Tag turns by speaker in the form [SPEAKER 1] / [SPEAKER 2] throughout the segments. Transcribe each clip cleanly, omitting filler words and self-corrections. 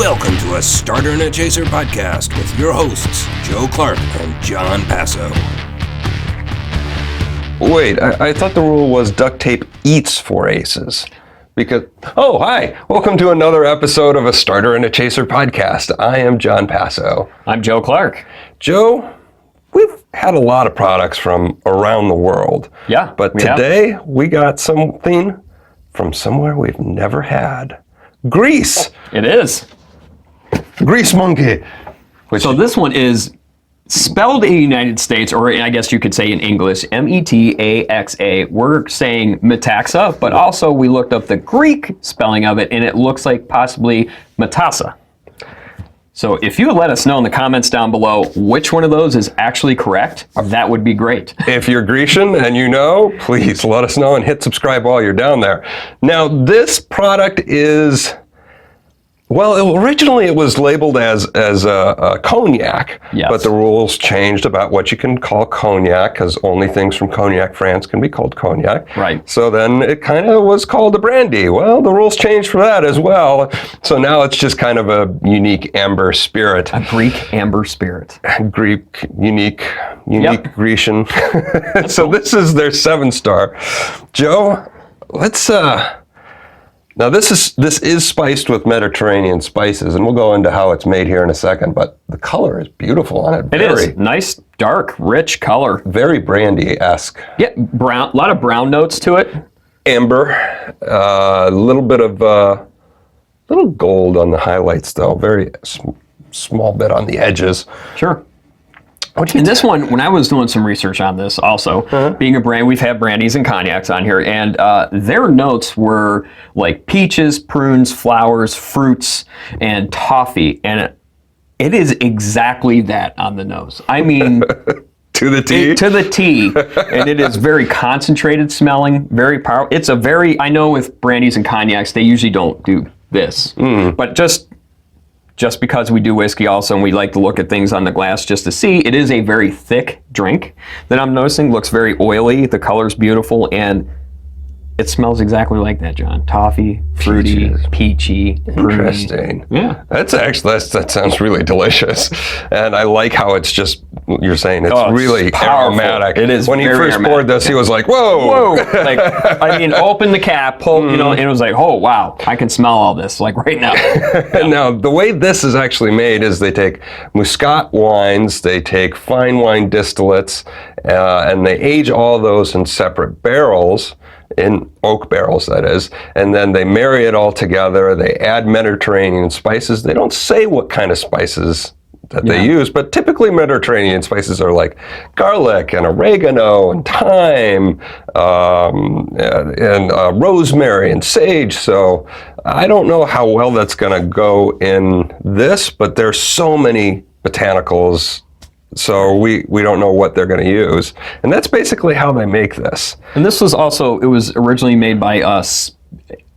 [SPEAKER 1] Welcome to a Starter and a Chaser podcast with your hosts, Joe Clarke and John Passow.
[SPEAKER 2] Wait, I thought the rule was duct tape eats for aces. Hi, welcome to another episode of a Starter and a Chaser podcast. I am John Passow.
[SPEAKER 3] I'm Joe Clarke.
[SPEAKER 2] Joe, we've had a lot of products from around the world.
[SPEAKER 3] Yeah,
[SPEAKER 2] but today we got something from somewhere we've never had. Greece.
[SPEAKER 3] It is.
[SPEAKER 2] Grease monkey.
[SPEAKER 3] So this one is spelled in the United States, or I guess you could say in English, Metaxa. We're saying Metaxa, but also we looked up the Greek spelling of it, and it looks like possibly Metaxa. So if you would let us know in the comments down below which one of those is actually correct, that would be great.
[SPEAKER 2] If you're Grecian and you know, please let us know and hit subscribe while you're down there. Now, this product is... Well, originally it was labeled as a cognac,
[SPEAKER 3] yes.
[SPEAKER 2] But the rules changed about what you can call cognac, because only things from Cognac, France can be called cognac.
[SPEAKER 3] Right.
[SPEAKER 2] So then it kind of was called a brandy. Well, the rules changed for that as well. So now it's just kind of a unique amber spirit.
[SPEAKER 3] A Greek amber spirit.
[SPEAKER 2] Greek, unique
[SPEAKER 3] Yep.
[SPEAKER 2] Grecian. So this is their 7-star. Joe, let's... Now this is spiced with Mediterranean spices, and we'll go into how it's made here in a second, but the color is beautiful on it.
[SPEAKER 3] It is. Nice, dark, rich color.
[SPEAKER 2] Very brandy-esque.
[SPEAKER 3] Yeah, brown. A lot of brown notes to it.
[SPEAKER 2] Amber, a little bit of little gold on the highlights, though. Very small bit on the edges.
[SPEAKER 3] Sure. And this one, when I was doing some research on this also, being a brand, we've had brandies and cognacs on here, and their notes were like peaches, prunes, flowers, fruits, and toffee. And it is exactly that on the nose. I mean...
[SPEAKER 2] To the T?
[SPEAKER 3] To the T. And it is very concentrated smelling, very powerful. It's a very... I know with brandies and cognacs, they usually don't do this. But just because we do whiskey also, and we like to look at things on the glass just to see, it is a very thick drink that I'm noticing. Looks very oily. The color's beautiful, and it smells exactly like that, John. Toffee, fruity, peachy,
[SPEAKER 2] interesting.
[SPEAKER 3] Pruny. Yeah.
[SPEAKER 2] That sounds really delicious. And I like how it's just, you're saying it's really
[SPEAKER 3] powerful.
[SPEAKER 2] aromatic.
[SPEAKER 3] It is.
[SPEAKER 2] When he first poured this, he was like, whoa.
[SPEAKER 3] Like, I mean, open the cap, pull, and it was like, oh, wow, I can smell all this, like right now.
[SPEAKER 2] Yeah. Now, the way this is actually made is they take Muscat wines, they take fine wine distillates, and they age all those in separate barrels, in oak barrels, that is, and then they marry it all together. They add Mediterranean spices. They don't say what kind of spices that they use, but typically Mediterranean spices are like garlic and oregano and thyme and rosemary and sage. So I don't know how well that's going to go in this, but there's so many botanicals. So we don't know what they're going to use. And that's basically how they make this.
[SPEAKER 3] And this was also, it was originally made by us.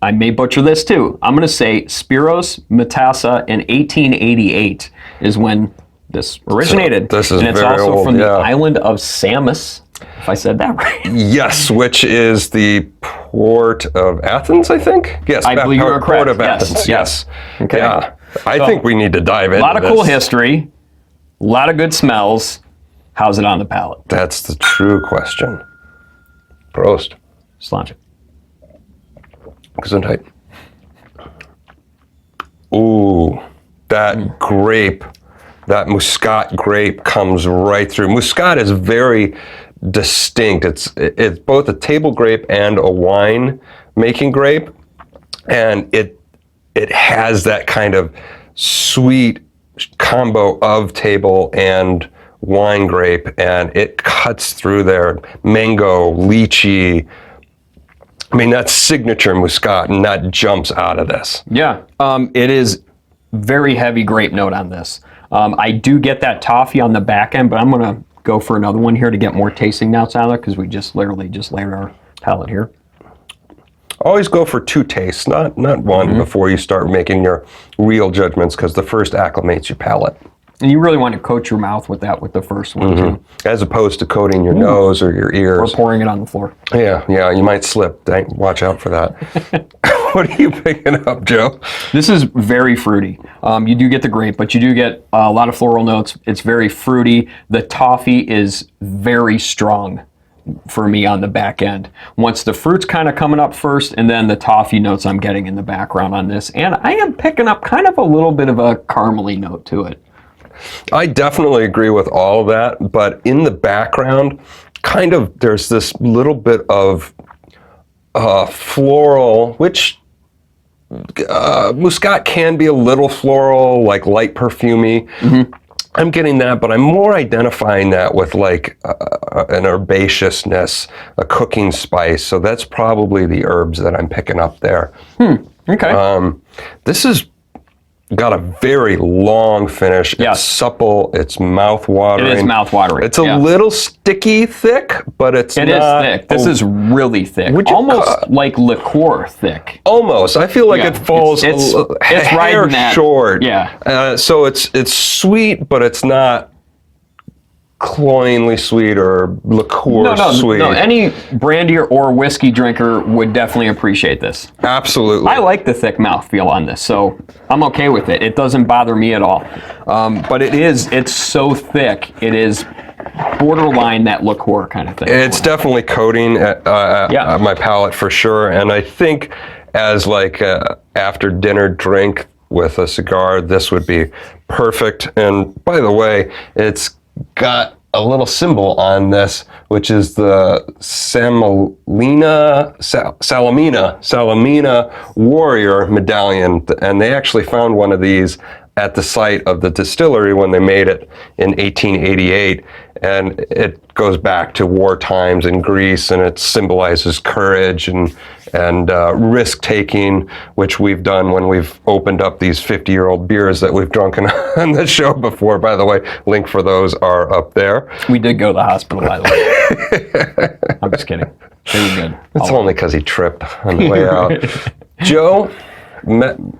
[SPEAKER 3] I may butcher this too. I'm going to say Spiros Metaxa in 1888 is when this originated.
[SPEAKER 2] So this is
[SPEAKER 3] and it's
[SPEAKER 2] very
[SPEAKER 3] also
[SPEAKER 2] old,
[SPEAKER 3] from the island of Samos, if I said that right.
[SPEAKER 2] Yes, which is the port of Athens, I think? Yes,
[SPEAKER 3] I believe you're correct.
[SPEAKER 2] Port of Athens, yes.
[SPEAKER 3] Okay.
[SPEAKER 2] Yeah. I think we need to dive into this.
[SPEAKER 3] A lot of cool history. A lot of good smells. How's it on the palate?
[SPEAKER 2] That's the true question. Prost.
[SPEAKER 3] Sláinte.
[SPEAKER 2] Gesundheit. Ooh, that grape, that Muscat grape comes right through. Muscat is very distinct. It's both a table grape and a wine making grape, and it has that kind of sweet combo of table and wine grape, and it cuts through there. Mango, lychee. I mean, that's signature Muscat, and that jumps out of this.
[SPEAKER 3] Yeah, it is very heavy grape note on this. I do get that toffee on the back end, but I'm going to go for another one here to get more tasting notes out of it, because we just literally just layered our palate here.
[SPEAKER 2] Always go for 2 tastes, not one, before you start making your real judgments, because the first acclimates your palate.
[SPEAKER 3] And you really want to coat your mouth with that with the first one, too.
[SPEAKER 2] As opposed to coating your nose or your ears.
[SPEAKER 3] Or pouring it on the floor.
[SPEAKER 2] Yeah, you might slip. Watch out for that. What are you picking up, Joe?
[SPEAKER 3] This is very fruity. You do get the grape, but you do get a lot of floral notes. It's very fruity. The toffee is very strong for me on the back end. Once the fruit's kind of coming up first, and then the toffee notes I'm getting in the background on this. And I am picking up kind of a little bit of a caramely note to it.
[SPEAKER 2] I definitely agree with all of that, but in the background, kind of there's this little bit of floral, which Muscat can be a little floral, like light perfumey. Mm-hmm. I'm getting that, but I'm more identifying that with like an herbaceousness, a cooking spice. So that's probably the herbs that I'm picking up there.
[SPEAKER 3] Okay.
[SPEAKER 2] This has got a very long finish.
[SPEAKER 3] Yes.
[SPEAKER 2] It's supple. It's mouth-watering.
[SPEAKER 3] It is mouth-watering.
[SPEAKER 2] It's a little sticky thick, but it's not.
[SPEAKER 3] It is thick. This is really thick. Almost like liqueur thick.
[SPEAKER 2] Almost. I feel like it falls
[SPEAKER 3] it's right in that,
[SPEAKER 2] short.
[SPEAKER 3] Yeah.
[SPEAKER 2] So it's sweet, but it's not cloyingly sweet or liqueur sweet.
[SPEAKER 3] No, any brandy or whiskey drinker would definitely appreciate this.
[SPEAKER 2] Absolutely.
[SPEAKER 3] I like the thick mouthfeel on this, so I'm okay with it. It doesn't bother me at all. But it's so thick, it is borderline that liqueur kind of thing.
[SPEAKER 2] It's definitely coating at my palate for sure, and I think as like a after dinner drink with a cigar, this would be perfect. And by the way, it's got a little symbol on this, which is the Salamina warrior medallion, and they actually found one of these at the site of the distillery when they made it in 1888, and it goes back to war times in Greece, and it symbolizes courage and risk-taking, which we've done when we've opened up these 50-year-old beers that we've drunken on the show before. By the way, link for those are up there.
[SPEAKER 3] We did go to the hospital, by the way. I'm just kidding. They were good.
[SPEAKER 2] It's only because he tripped on the way out. Joe, Metaxa?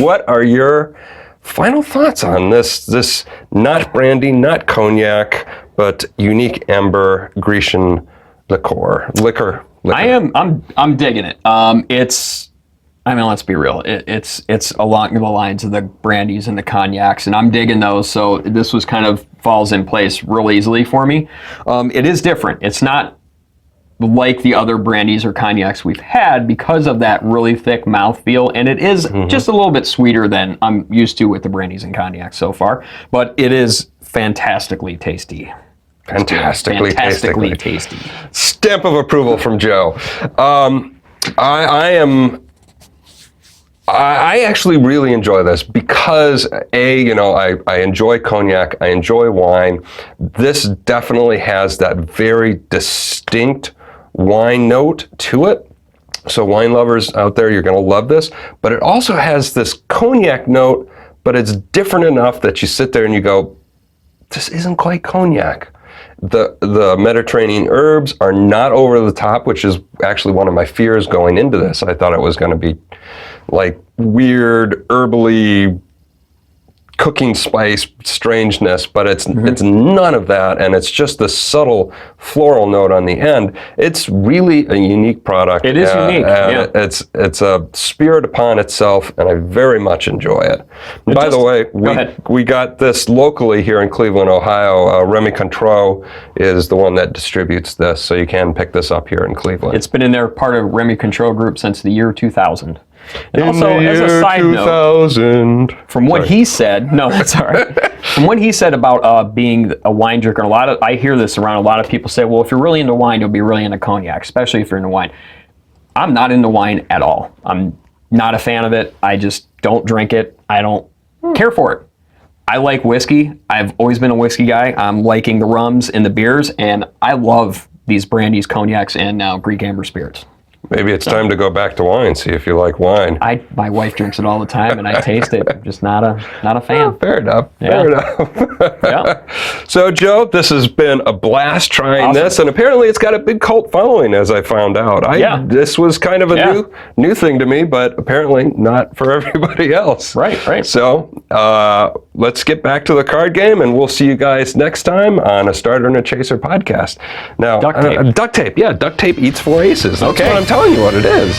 [SPEAKER 2] What are your final thoughts on this not brandy, not cognac, but unique amber Grecian liquor?
[SPEAKER 3] I'm digging it. Let's be real. It's along the lines of the brandies and the cognacs, and I'm digging those. So this was kind of falls in place real easily for me. It is different. It's not like the other brandies or cognacs we've had because of that really thick mouthfeel, and it is just a little bit sweeter than I'm used to with the brandies and cognacs so far. But it is fantastically tasty.
[SPEAKER 2] Fantastically
[SPEAKER 3] tasty.
[SPEAKER 2] Stamp of approval from Joe. I actually really enjoy this because I enjoy cognac, I enjoy wine. This definitely has that very distinct wine note to it. So wine lovers out there, you're going to love this. But it also has this cognac note, but it's different enough that you sit there and you go, this isn't quite cognac. The Mediterranean herbs are not over the top, which is actually one of my fears going into this. I thought it was going to be like weird, herbally cooking spice strangeness, but it's none of that, and it's just the subtle floral note on the end. It's really a unique product.
[SPEAKER 3] It is unique. Yeah.
[SPEAKER 2] It's a spirit upon itself, and I very much enjoy it. By the way, we got this locally here in Cleveland, Ohio. Remy Cointreau is the one that distributes this, so you can pick this up here in Cleveland.
[SPEAKER 3] It's been in their part of Remy Cointreau group since the year 2000. And also, as a side note, from what he said, from what he said about being a wine drinker, I hear this around a lot of people say, well, if you're really into wine, you'll be really into cognac, especially if you're into wine. I'm not into wine at all. I'm not a fan of it. I just don't drink it. I don't care for it. I like whiskey. I've always been a whiskey guy. I'm liking the rums and the beers, and I love these brandies, cognacs, and now Greek amber spirits.
[SPEAKER 2] Maybe it's time to go back to wine, see if you like wine.
[SPEAKER 3] My wife drinks it all the time, and I taste it. I'm just not a fan.
[SPEAKER 2] Oh, fair enough. Fair enough.
[SPEAKER 3] Yeah.
[SPEAKER 2] So, Joe, this has been a blast trying this, and apparently it's got a big cult following, as I found out. This was kind of a new thing to me, but apparently not for everybody else.
[SPEAKER 3] Right.
[SPEAKER 2] So, let's get back to the card game, and we'll see you guys next time on a Starter and a Chaser podcast. Now,
[SPEAKER 3] Duct tape.
[SPEAKER 2] Duct tape. Yeah, duct tape eats 4 aces. That's
[SPEAKER 3] Okay.
[SPEAKER 2] what I'm telling you what it is.